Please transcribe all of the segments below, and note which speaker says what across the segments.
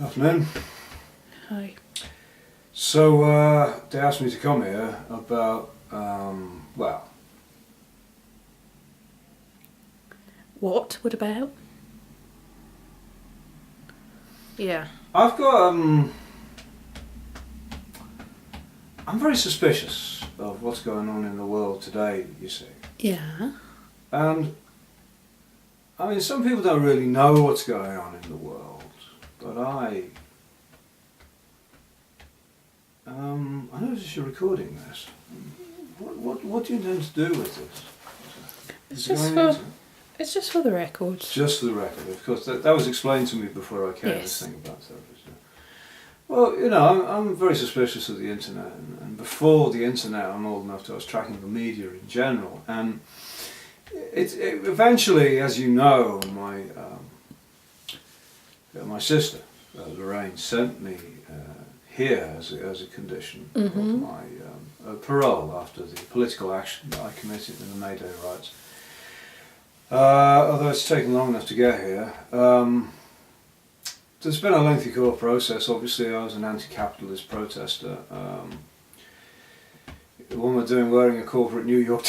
Speaker 1: Afternoon.
Speaker 2: Hi.
Speaker 1: So they asked me to come here about, well,
Speaker 2: What about? Yeah.
Speaker 1: I've got, I'm very suspicious of what's going on in the world today, you see.
Speaker 2: Yeah.
Speaker 1: And, I mean, some people don't really know what's going on in the world, but I notice you're recording this. What do you intend to do with this?
Speaker 2: It's just for the records.
Speaker 1: Just for the record, of course. That was explained to me before I came this thing about therapists. Well, you know, I'm very suspicious of the internet, and before the internet, I'm old enough to I was tracking the media in general, and it eventually, as you know, my sister Lorraine sent me here as a condition of my parole after the political action that I committed in the May Day riots. Although it's taken long enough to get here, there's been a lengthy court process. Obviously, I was an anti-capitalist protester. What am I doing wearing a corporate New York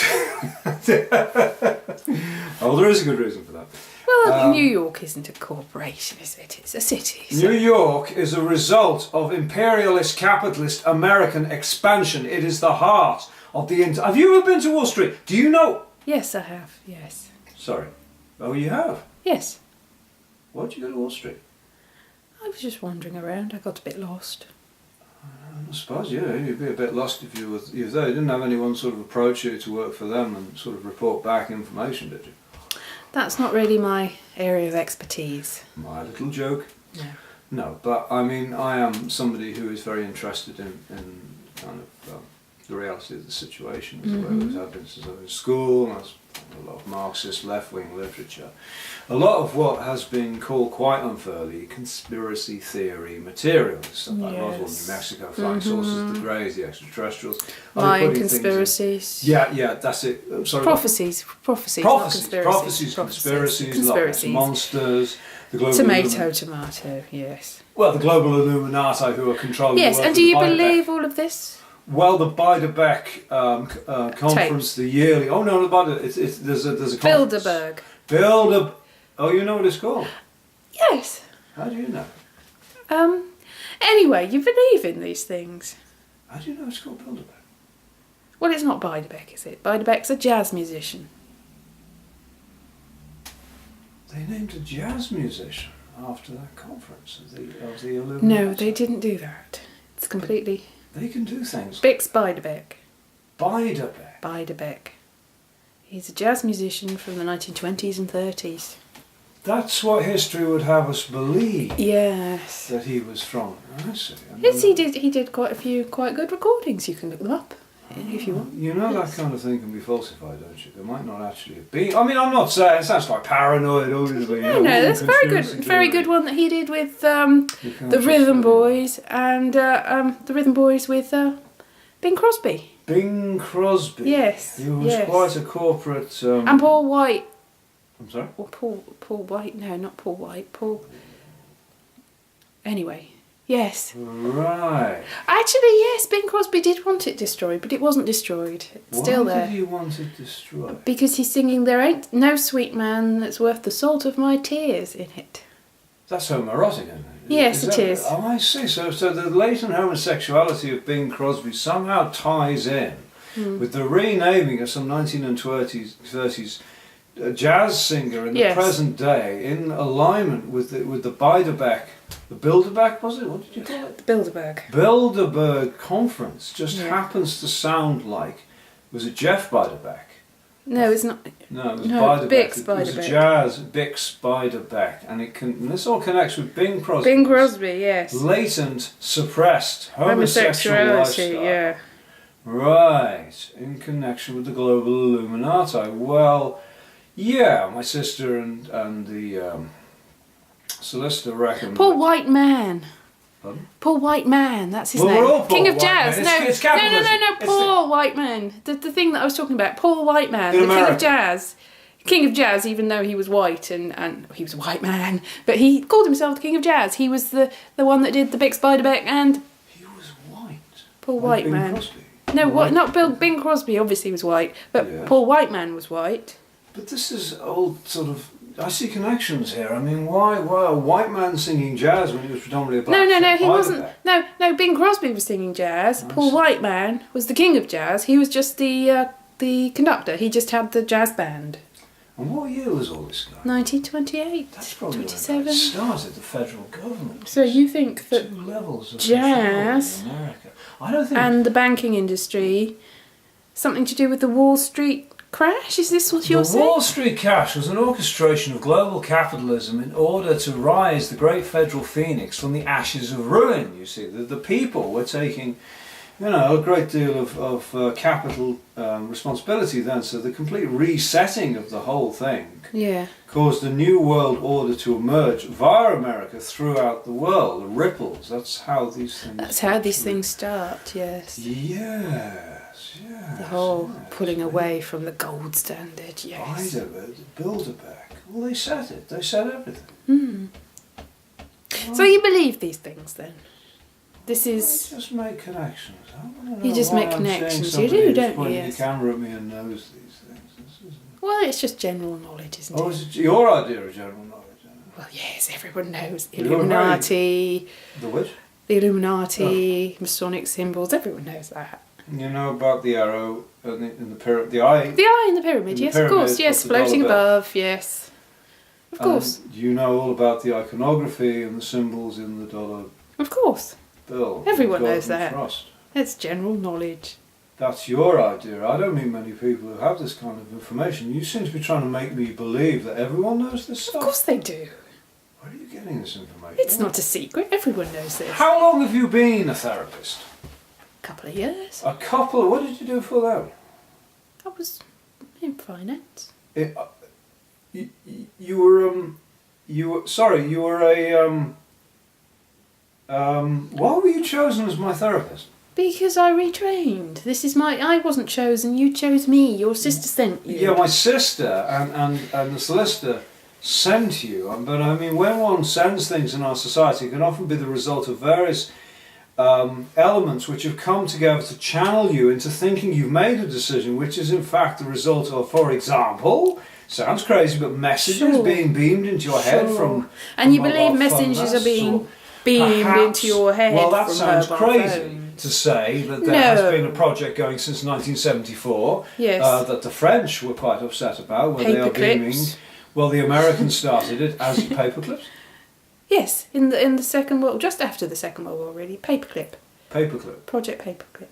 Speaker 1: Oh, there is a good reason for that.
Speaker 2: Well, New York isn't a corporation, is it? It's a city. So.
Speaker 1: New York is a result of imperialist, capitalist, American expansion. It is the heart of the... Have you ever been to Wall Street? Do you know...
Speaker 2: Yes, I have, yes.
Speaker 1: Sorry. Oh, you have?
Speaker 2: Yes.
Speaker 1: Why did you go to Wall Street?
Speaker 2: I was just wandering around. I got a bit lost.
Speaker 1: I suppose, yeah, you'd be a bit lost if you were there. You didn't have anyone sort of approach you to work for them and sort of report back information, did you?
Speaker 2: That's not really my area of expertise.
Speaker 1: My little joke.
Speaker 2: No.
Speaker 1: No, but I mean, I am somebody who is very interested in kind of the reality of the situation, as well as I've been since I was in school, and that's a lot of Marxist left-wing literature. A lot of what has been called quite unfairly conspiracy theory material, stuff like Roswell, New Mexico, flying saucers, the Greys, the extraterrestrials.
Speaker 2: Mayan conspiracies.
Speaker 1: Yeah, that's it. Sorry.
Speaker 2: Prophecies, not conspiracies.
Speaker 1: Conspiracies, monsters, the global
Speaker 2: tomato, yes.
Speaker 1: Well, the global Illuminati who are controlling the world.
Speaker 2: Yes, and do you believe all of this?
Speaker 1: Well, the Bilderberg conference, the yearly. Oh no, there's a conference. Bilderberg. Oh, you know what it's called?
Speaker 2: Yes.
Speaker 1: How do you know?
Speaker 2: Anyway, you believe in these things.
Speaker 1: How do you know it's called Bilderberg?
Speaker 2: Well, it's not Bilderberg, is it? Bilderberg's a jazz musician.
Speaker 1: They named a jazz musician after that conference of the Illuminati.
Speaker 2: No, they didn't do that. It's completely...
Speaker 1: They can do things.
Speaker 2: Bix Beiderbecke.
Speaker 1: Beiderbecke?
Speaker 2: Beiderbecke. He's a jazz musician from the 1920s and 30s.
Speaker 1: That's what history would have us believe.
Speaker 2: Yes.
Speaker 1: That he was from. I see.
Speaker 2: Yes, he did quite a few quite good recordings. You can look them up if you want.
Speaker 1: You know that kind of thing can be falsified, don't you? There might not actually have been. I mean, I'm not saying it sounds like paranoid, obviously.
Speaker 2: No, that's a very good one that he did with the Rhythm Boys and the Rhythm Boys with Bing Crosby.
Speaker 1: Bing Crosby.
Speaker 2: Yes.
Speaker 1: He was quite a corporate.
Speaker 2: And Paul White.
Speaker 1: I'm sorry?
Speaker 2: Or Paul White. No, not Paul White. Paul. Anyway. Yes.
Speaker 1: Right.
Speaker 2: Actually, yes, Bing Crosby did want it destroyed, but it wasn't destroyed. It's still there.
Speaker 1: Why did he want it destroyed?
Speaker 2: Because he's singing "There Ain't No Sweet Man That's Worth the Salt of My Tears" in it.
Speaker 1: That's homoerotic, isn't it?
Speaker 2: Yes, it is.
Speaker 1: Oh, I see. So the latent homosexuality of Bing Crosby somehow ties in with the renaming of some 19 and 30s jazz singer in the present day, in alignment with the Bilderberg. The Bilderberg, was it? What did you call it?
Speaker 2: The Bilderberg.
Speaker 1: Bilderberg conference just happens to sound like... Was it Jeff Bilderberg?
Speaker 2: No, it's not.
Speaker 1: No, it was Bilderberg.
Speaker 2: Bix Beiderbecke.
Speaker 1: It was a jazz Bix Beiderbecke, and this all connects with Bing Crosby.
Speaker 2: Bing Crosby, yes.
Speaker 1: Latent, suppressed homosexual lifestyle.
Speaker 2: Yeah.
Speaker 1: Right, in connection with the global Illuminati. Well, yeah, my sister and the solicitor reckon.
Speaker 2: Paul Whiteman.
Speaker 1: Pardon?
Speaker 2: Paul Whiteman, that's his
Speaker 1: Well,
Speaker 2: name.
Speaker 1: we're all Paul
Speaker 2: King of
Speaker 1: Whiteman.
Speaker 2: Jazz.
Speaker 1: It's
Speaker 2: No, Paul Whiteman. The thing that I was talking about, Paul Whiteman, the King of Jazz. King of Jazz, even though he was white and he was a white man, but he called himself the King of Jazz. He was the one that did the Big Spiderbeck and
Speaker 1: He was white.
Speaker 2: Paul
Speaker 1: Like Bing
Speaker 2: Whiteman.
Speaker 1: Crosby.
Speaker 2: No,
Speaker 1: White.
Speaker 2: not Bing Crosby. Obviously was white, but
Speaker 1: Yeah.
Speaker 2: Paul Whiteman was white.
Speaker 1: But this is old sort of. I see connections here. I mean, why a white man singing jazz when he was predominantly a black?
Speaker 2: No, he wasn't.
Speaker 1: Spiderbeck?
Speaker 2: No, Bing Crosby was singing jazz.
Speaker 1: I
Speaker 2: Paul
Speaker 1: see.
Speaker 2: Whiteman was the king of jazz. He was just the conductor. He just had the jazz band.
Speaker 1: And what year was all this going?
Speaker 2: 1928,
Speaker 1: That's probably when
Speaker 2: 27.
Speaker 1: it started, the federal government.
Speaker 2: So you think that
Speaker 1: 2 levels of
Speaker 2: jazz
Speaker 1: control in America. I don't think.
Speaker 2: and the banking industry, something to do with the Wall Street crash? Is this what you're
Speaker 1: The
Speaker 2: saying?
Speaker 1: Wall Street crash was an orchestration of global capitalism in order to rise the great federal phoenix from the ashes of ruin. You see, the people were taking, a great deal of capital responsibility then. So the complete resetting of the whole thing
Speaker 2: Yeah.
Speaker 1: caused a new world order to emerge via America throughout the world. The ripples. That's how these things.
Speaker 2: That's how these things start, yes.
Speaker 1: Yes.
Speaker 2: The whole
Speaker 1: yes.
Speaker 2: pulling away from the gold standard, yes.
Speaker 1: Bilderberg. Well, they said it. They said everything.
Speaker 2: Hmm. So you believe these things then? This
Speaker 1: I
Speaker 2: is...
Speaker 1: just make connections. I wanna know
Speaker 2: You just
Speaker 1: why
Speaker 2: make
Speaker 1: I'm
Speaker 2: connections.
Speaker 1: seeing
Speaker 2: You do,
Speaker 1: somebody who's
Speaker 2: don't you?
Speaker 1: pointing
Speaker 2: Yes.
Speaker 1: the camera at me and knows these things. This isn't.
Speaker 2: Well, it's just general knowledge, isn't
Speaker 1: Oh,
Speaker 2: it?
Speaker 1: is it your idea of general knowledge? Isn't it?
Speaker 2: Well, yes, everyone knows.
Speaker 1: You're
Speaker 2: Illuminati,
Speaker 1: The which?
Speaker 2: the Illuminati, Masonic symbols, everyone knows that.
Speaker 1: You know about the arrow in the pyramid, the eye.
Speaker 2: The eye in the pyramid,
Speaker 1: In the
Speaker 2: yes,
Speaker 1: pyramid,
Speaker 2: of course, yes,
Speaker 1: what's the dollar
Speaker 2: floating
Speaker 1: bill?
Speaker 2: above, yes. Of course,
Speaker 1: You know all about the iconography and the symbols in the dollar
Speaker 2: of course.
Speaker 1: bill.
Speaker 2: Everyone
Speaker 1: God
Speaker 2: knows
Speaker 1: and
Speaker 2: that.
Speaker 1: Trust.
Speaker 2: That's general knowledge.
Speaker 1: That's your idea. I don't meet many people who have this kind of information. You seem to be trying to make me believe that everyone knows this
Speaker 2: Of
Speaker 1: stuff.
Speaker 2: course they do.
Speaker 1: Where are you getting this information?
Speaker 2: It's not a secret, everyone knows this.
Speaker 1: How long have you been a therapist?
Speaker 2: A couple of years.
Speaker 1: A couple. What did you do for that?
Speaker 2: I was in finance.
Speaker 1: You were sorry. You were a Why were you chosen as my therapist?
Speaker 2: Because I retrained. I wasn't chosen, you chose me. Your sister sent you.
Speaker 1: Yeah, my sister and the solicitor sent you. But I mean, when one sends things in our society, it can often be the result of various elements which have come together to channel you into thinking you've made a decision, which is in fact the result of, for example, sounds crazy, but messages
Speaker 2: Sure.
Speaker 1: being beamed into your head from.
Speaker 2: And you
Speaker 1: from
Speaker 2: believe
Speaker 1: mobile
Speaker 2: messages
Speaker 1: phones,
Speaker 2: are being
Speaker 1: or
Speaker 2: beamed
Speaker 1: perhaps-
Speaker 2: into your head
Speaker 1: Well, that
Speaker 2: from
Speaker 1: sounds
Speaker 2: mobile
Speaker 1: crazy
Speaker 2: phones.
Speaker 1: to say that there has
Speaker 2: No.
Speaker 1: been a project going since 1974
Speaker 2: Yes.
Speaker 1: that the French were quite upset about, where they are
Speaker 2: Paper
Speaker 1: beaming.
Speaker 2: clips.
Speaker 1: Well, the Americans started it as paperclips.
Speaker 2: Yes, in the Second World, just after the Second World War, really. Paperclip.
Speaker 1: Paperclip.
Speaker 2: Project Paperclip.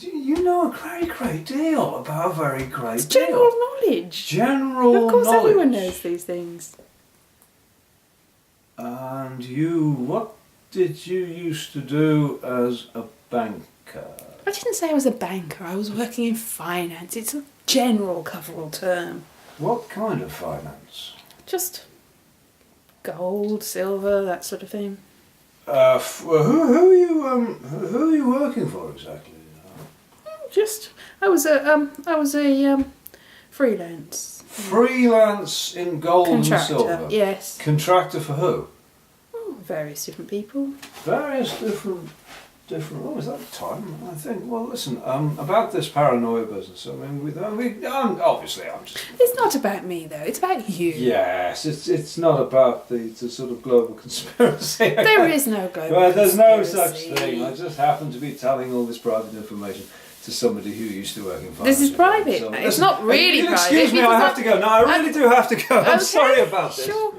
Speaker 1: You know a very great deal about a very great
Speaker 2: It's
Speaker 1: deal.
Speaker 2: general knowledge.
Speaker 1: General
Speaker 2: Of course,
Speaker 1: knowledge.
Speaker 2: everyone knows these things.
Speaker 1: And what did you used to do as a banker?
Speaker 2: I didn't say I was a banker. I was working in finance. It's a general coverall term.
Speaker 1: What kind of finance?
Speaker 2: Just gold, silver, that sort of thing.
Speaker 1: Well, who are you working for exactly?
Speaker 2: Just I was a freelance
Speaker 1: Freelance in gold and
Speaker 2: contractor.
Speaker 1: silver.
Speaker 2: Yes.
Speaker 1: Contractor for who?
Speaker 2: Various different people.
Speaker 1: Various different. What was that time? I think. Well, listen. About this paranoia business. I mean, obviously, I'm just.
Speaker 2: It's not about me though. It's about you.
Speaker 1: Yes, it's not about the sort of global conspiracy.
Speaker 2: There is no global
Speaker 1: Well, there's no
Speaker 2: conspiracy.
Speaker 1: such thing. I just happen to be telling all this private information to somebody who used to work in finance.
Speaker 2: This is private.
Speaker 1: So,
Speaker 2: it's
Speaker 1: listen,
Speaker 2: not really
Speaker 1: excuse
Speaker 2: private.
Speaker 1: me, I have to go. No, I really do have to go. I'm
Speaker 2: Okay,
Speaker 1: sorry about this.
Speaker 2: Sure.